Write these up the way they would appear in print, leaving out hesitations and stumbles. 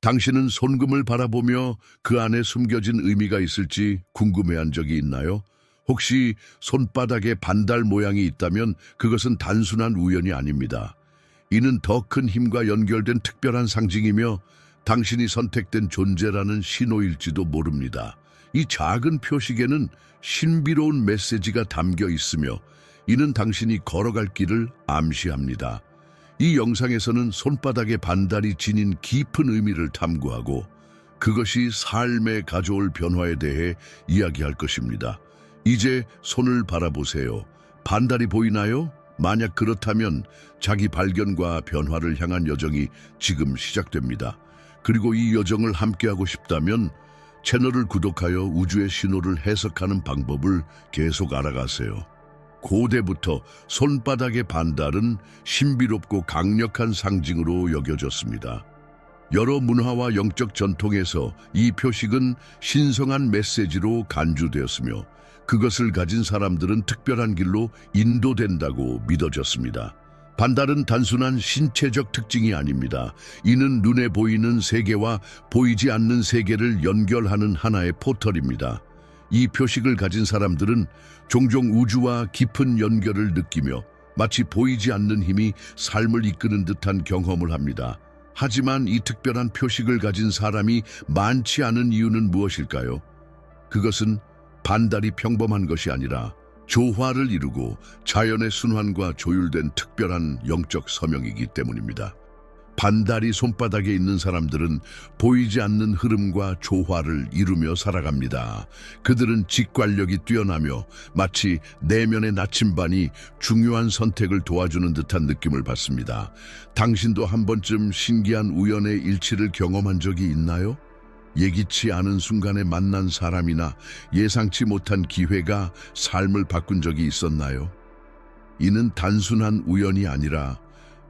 당신은 손금을 바라보며 그 안에 숨겨진 의미가 있을지 궁금해한 적이 있나요? 혹시 손바닥에 반달 모양이 있다면 그것은 단순한 우연이 아닙니다. 이는 더 큰 힘과 연결된 특별한 상징이며 당신이 선택된 존재라는 신호일지도 모릅니다. 이 작은 표식에는 신비로운 메시지가 담겨 있으며 이는 당신이 걸어갈 길을 암시합니다. 이 영상에서는 손바닥의 반달이 지닌 깊은 의미를 탐구하고 그것이 삶에 가져올 변화에 대해 이야기할 것입니다. 이제 손을 바라보세요. 반달이 보이나요? 만약 그렇다면 자기 발견과 변화를 향한 여정이 지금 시작됩니다. 그리고 이 여정을 함께하고 싶다면 채널을 구독하여 우주의 신호를 해석하는 방법을 계속 알아가세요. 고대부터 손바닥의 반달은 신비롭고 강력한 상징으로 여겨졌습니다. 여러 문화와 영적 전통에서 이 표식은 신성한 메시지로 간주되었으며 그것을 가진 사람들은 특별한 길로 인도된다고 믿어졌습니다. 반달은 단순한 신체적 특징이 아닙니다. 이는 눈에 보이는 세계와 보이지 않는 세계를 연결하는 하나의 포털입니다. 이 표식을 가진 사람들은 종종 우주와 깊은 연결을 느끼며 마치 보이지 않는 힘이 삶을 이끄는 듯한 경험을 합니다. 하지만 이 특별한 표식을 가진 사람이 많지 않은 이유는 무엇일까요? 그것은 반달이 평범한 것이 아니라 조화를 이루고 자연의 순환과 조율된 특별한 영적 서명이기 때문입니다. 반달이 손바닥에 있는 사람들은 보이지 않는 흐름과 조화를 이루며 살아갑니다. 그들은 직관력이 뛰어나며 마치 내면의 나침반이 중요한 선택을 도와주는 듯한 느낌을 받습니다. 당신도 한 번쯤 신기한 우연의 일치를 경험한 적이 있나요? 예기치 않은 순간에 만난 사람이나 예상치 못한 기회가 삶을 바꾼 적이 있었나요? 이는 단순한 우연이 아니라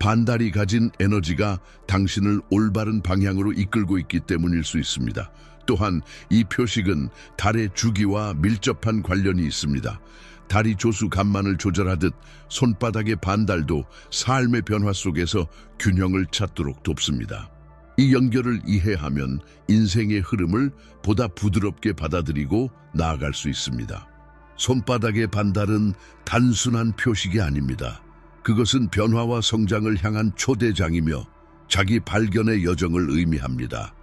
반달이 가진 에너지가 당신을 올바른 방향으로 이끌고 있기 때문일 수 있습니다. 또한 이 표식은 달의 주기와 밀접한 관련이 있습니다. 달이 조수 간만을 조절하듯 손바닥의 반달도 삶의 변화 속에서 균형을 찾도록 돕습니다. 이 연결을 이해하면 인생의 흐름을 보다 부드럽게 받아들이고 나아갈 수 있습니다. 손바닥의 반달은 단순한 표식이 아닙니다. 그것은 변화와 성장을 향한 초대장이며 자기 발견의 여정을 의미합니다.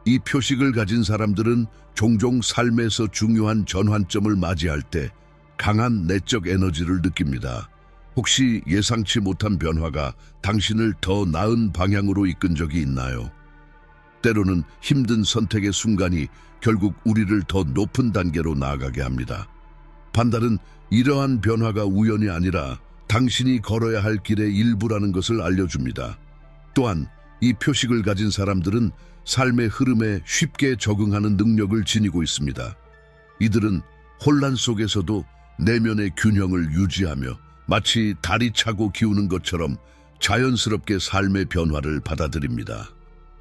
이 표식을 가진 사람들은 종종 삶에서 중요한 전환점을 맞이할 때 강한 내적 에너지를 느낍니다. 혹시 예상치 못한 변화가 당신을 더 나은 방향으로 이끈 적이 있나요? 때로는 힘든 선택의 순간이 결국 우리를 더 높은 단계로 나아가게 합니다. 반달은 이러한 변화가 우연이 아니라 당신이 걸어야 할 길의 일부라는 것을 알려줍니다. 또한 이 표식을 가진 사람들은 삶의 흐름에 쉽게 적응하는 능력을 지니고 있습니다. 이들은 혼란 속에서도 내면의 균형을 유지하며 마치 달이 차고 기우는 것처럼 자연스럽게 삶의 변화를 받아들입니다.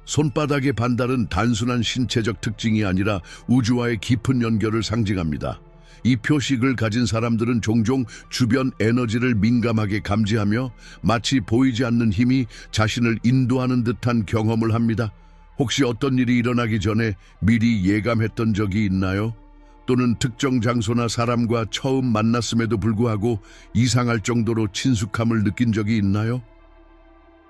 손바닥의 반달은 단순한 신체적 특징이 아니라 우주와의 깊은 연결을 상징합니다. 이 표식을 가진 사람들은 종종 주변 에너지를 민감하게 감지하며 마치 보이지 않는 힘이 자신을 인도하는 듯한 경험을 합니다. 혹시 어떤 일이 일어나기 전에 미리 예감했던 적이 있나요? 또는 특정 장소나 사람과 처음 만났음에도 불구하고 이상할 정도로 친숙함을 느낀 적이 있나요?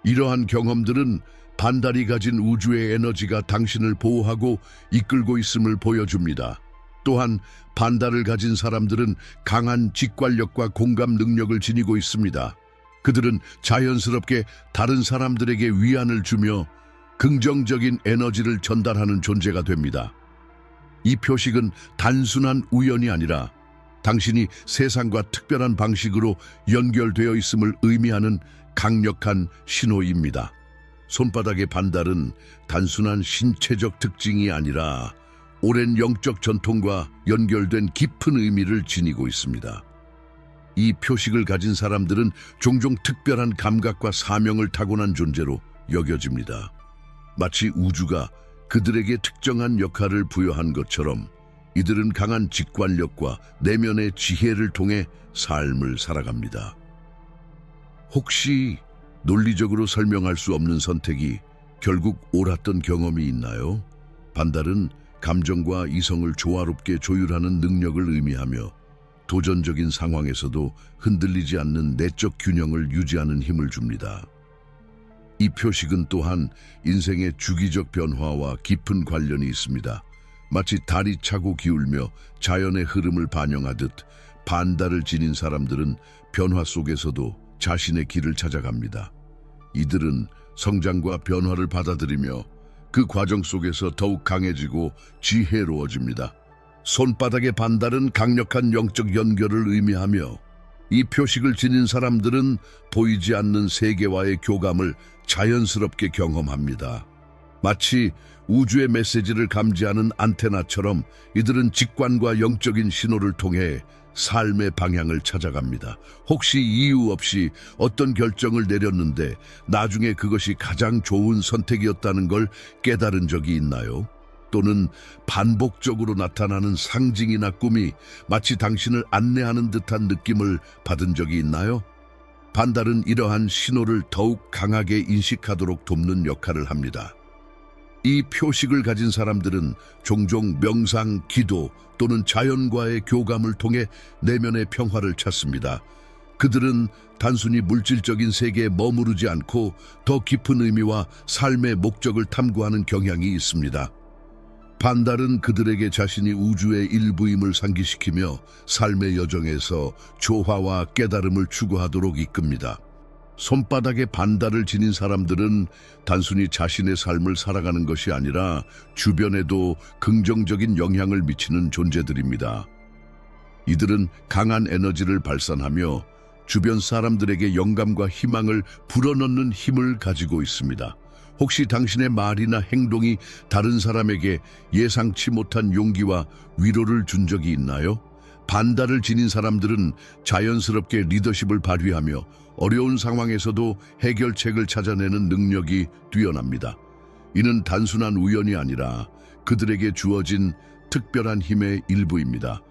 이러한 경험들은 반달이 가진 우주의 에너지가 당신을 보호하고 이끌고 있음을 보여줍니다. 또한 반달을 가진 사람들은 강한 직관력과 공감 능력을 지니고 있습니다. 그들은 자연스럽게 다른 사람들에게 위안을 주며 긍정적인 에너지를 전달하는 존재가 됩니다. 이 표식은 단순한 우연이 아니라 당신이 세상과 특별한 방식으로 연결되어 있음을 의미하는 강력한 신호입니다. 손바닥의 반달은 단순한 신체적 특징이 아니라 오랜 영적 전통과 연결된 깊은 의미를 지니고 있습니다. 이 표식을 가진 사람들은 종종 특별한 감각과 사명을 타고난 존재로 여겨집니다. 마치 우주가 그들에게 특정한 역할을 부여한 것처럼 이들은 강한 직관력과 내면의 지혜를 통해 삶을 살아갑니다. 혹시 논리적으로 설명할 수 없는 선택이 결국 옳았던 경험이 있나요? 반달은 감정과 이성을 조화롭게 조율하는 능력을 의미하며 도전적인 상황에서도 흔들리지 않는 내적 균형을 유지하는 힘을 줍니다. 이 표식은 또한 인생의 주기적 변화와 깊은 관련이 있습니다. 마치 달이 차고 기울며 자연의 흐름을 반영하듯 반달을 지닌 사람들은 변화 속에서도 자신의 길을 찾아갑니다. 이들은 성장과 변화를 받아들이며 그 과정 속에서 더욱 강해지고 지혜로워집니다. 손바닥의 반달은 강력한 영적 연결을 의미하며 이 표식을 지닌 사람들은 보이지 않는 세계와의 교감을 자연스럽게 경험합니다. 마치 우주의 메시지를 감지하는 안테나처럼 이들은 직관과 영적인 신호를 통해 삶의 방향을 찾아갑니다. 혹시 이유 없이 어떤 결정을 내렸는데 나중에 그것이 가장 좋은 선택이었다는 걸 깨달은 적이 있나요? 또는 반복적으로 나타나는 상징이나 꿈이 마치 당신을 안내하는 듯한 느낌을 받은 적이 있나요? 반달은 이러한 신호를 더욱 강하게 인식하도록 돕는 역할을 합니다. 이 표식을 가진 사람들은 종종 명상, 기도 또는 자연과의 교감을 통해 내면의 평화를 찾습니다. 그들은 단순히 물질적인 세계에 머무르지 않고 더 깊은 의미와 삶의 목적을 탐구하는 경향이 있습니다. 반달은 그들에게 자신이 우주의 일부임을 상기시키며 삶의 여정에서 조화와 깨달음을 추구하도록 이끕니다. 손바닥에 반달을 지닌 사람들은 단순히 자신의 삶을 살아가는 것이 아니라 주변에도 긍정적인 영향을 미치는 존재들입니다. 이들은 강한 에너지를 발산하며 주변 사람들에게 영감과 희망을 불어넣는 힘을 가지고 있습니다. 혹시 당신의 말이나 행동이 다른 사람에게 예상치 못한 용기와 위로를 준 적이 있나요? 반달을 지닌 사람들은 자연스럽게 리더십을 발휘하며 어려운 상황에서도 해결책을 찾아내는 능력이 뛰어납니다. 이는 단순한 우연이 아니라 그들에게 주어진 특별한 힘의 일부입니다.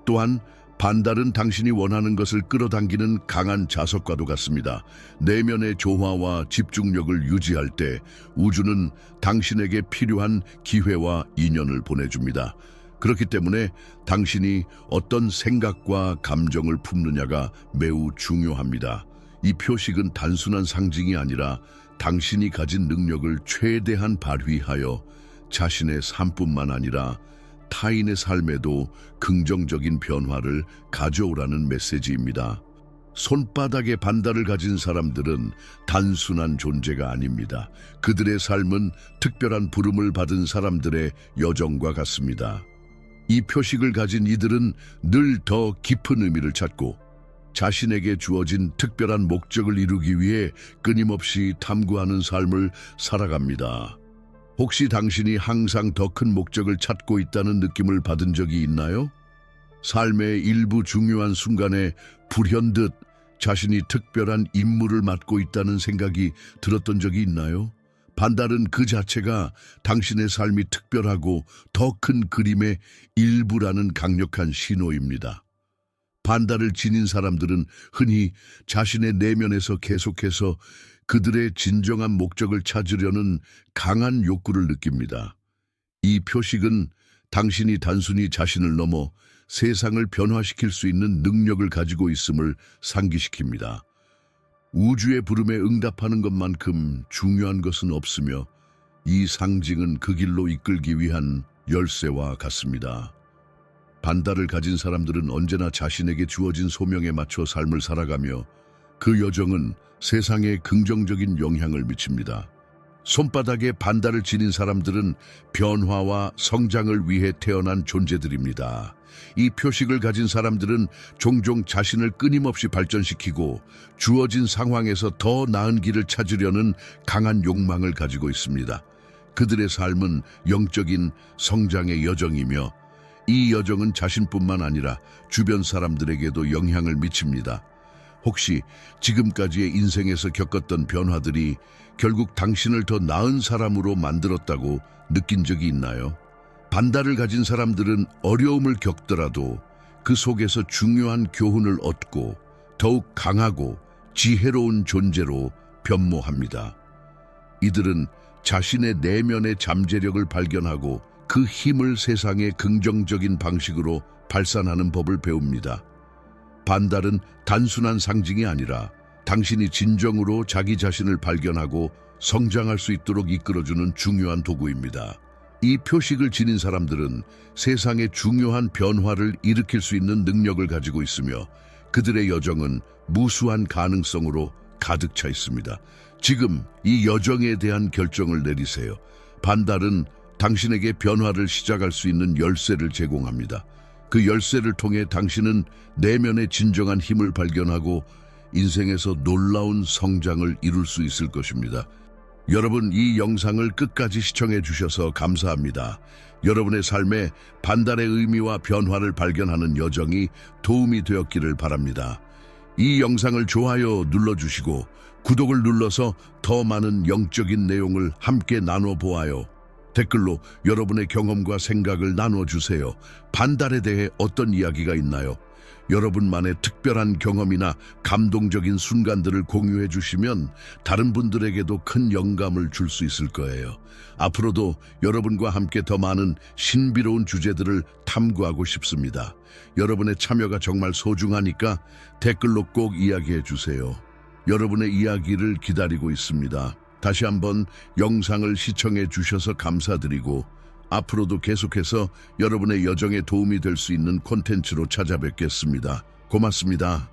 또한 반달은 당신이 원하는 것을 끌어당기는 강한 자석과도 같습니다. 내면의 조화와 집중력을 유지할 때 우주는 당신에게 필요한 기회와 인연을 보내줍니다. 그렇기 때문에 당신이 어떤 생각과 감정을 품느냐가 매우 중요합니다. 이 표식은 단순한 상징이 아니라 당신이 가진 능력을 최대한 발휘하여 자신의 삶뿐만 아니라 타인의 삶에도 긍정적인 변화를 가져오라는 메시지입니다. 손바닥에 반달을 가진 사람들은 단순한 존재가 아닙니다. 그들의 삶은 특별한 부름을 받은 사람들의 여정과 같습니다. 이 표식을 가진 이들은 늘 더 깊은 의미를 찾고 자신에게 주어진 특별한 목적을 이루기 위해 끊임없이 탐구하는 삶을 살아갑니다. 혹시 당신이 항상 더 큰 목적을 찾고 있다는 느낌을 받은 적이 있나요? 삶의 일부 중요한 순간에 불현듯 자신이 특별한 임무를 맡고 있다는 생각이 들었던 적이 있나요? 반달은 그 자체가 당신의 삶이 특별하고 더 큰 그림의 일부라는 강력한 신호입니다. 반달을 지닌 사람들은 흔히 자신의 내면에서 계속해서 그들의 진정한 목적을 찾으려는 강한 욕구를 느낍니다. 이 표식은 당신이 단순히 자신을 넘어 세상을 변화시킬 수 있는 능력을 가지고 있음을 상기시킵니다. 우주의 부름에 응답하는 것만큼 중요한 것은 없으며 이 상징은 그 길로 이끌기 위한 열쇠와 같습니다. 반달을 가진 사람들은 언제나 자신에게 주어진 소명에 맞춰 삶을 살아가며 그 여정은 세상에 긍정적인 영향을 미칩니다. 손바닥에 반달을 지닌 사람들은 변화와 성장을 위해 태어난 존재들입니다. 이 표식을 가진 사람들은 종종 자신을 끊임없이 발전시키고 주어진 상황에서 더 나은 길을 찾으려는 강한 욕망을 가지고 있습니다. 그들의 삶은 영적인 성장의 여정이며 이 여정은 자신뿐만 아니라 주변 사람들에게도 영향을 미칩니다. 혹시 지금까지의 인생에서 겪었던 변화들이 결국 당신을 더 나은 사람으로 만들었다고 느낀 적이 있나요? 반달을 가진 사람들은 어려움을 겪더라도 그 속에서 중요한 교훈을 얻고 더욱 강하고 지혜로운 존재로 변모합니다. 이들은 자신의 내면의 잠재력을 발견하고 그 힘을 세상에 긍정적인 방식으로 발산하는 법을 배웁니다. 반달은 단순한 상징이 아니라 당신이 진정으로 자기 자신을 발견하고 성장할 수 있도록 이끌어주는 중요한 도구입니다. 이 표식을 지닌 사람들은 세상의 중요한 변화를 일으킬 수 있는 능력을 가지고 있으며 그들의 여정은 무수한 가능성으로 가득 차 있습니다. 지금 이 여정에 대한 결정을 내리세요. 반달은 당신에게 변화를 시작할 수 있는 열쇠를 제공합니다. 그 열쇠를 통해 당신은 내면의 진정한 힘을 발견하고 인생에서 놀라운 성장을 이룰 수 있을 것입니다. 여러분, 이 영상을 끝까지 시청해 주셔서 감사합니다. 여러분의 삶에 반달의 의미와 변화를 발견하는 여정이 도움이 되었기를 바랍니다. 이 영상을 좋아요 눌러주시고 구독을 눌러서 더 많은 영적인 내용을 함께 나눠보아요. 댓글로 여러분의 경험과 생각을 나눠주세요. 반달에 대해 어떤 이야기가 있나요? 여러분만의 특별한 경험이나 감동적인 순간들을 공유해 주시면 다른 분들에게도 큰 영감을 줄 수 있을 거예요. 앞으로도 여러분과 함께 더 많은 신비로운 주제들을 탐구하고 싶습니다. 여러분의 참여가 정말 소중하니까 댓글로 꼭 이야기해 주세요. 여러분의 이야기를 기다리고 있습니다. 다시 한번 영상을 시청해 주셔서 감사드리고 앞으로도 계속해서 여러분의 여정에 도움이 될 수 있는 콘텐츠로 찾아뵙겠습니다. 고맙습니다.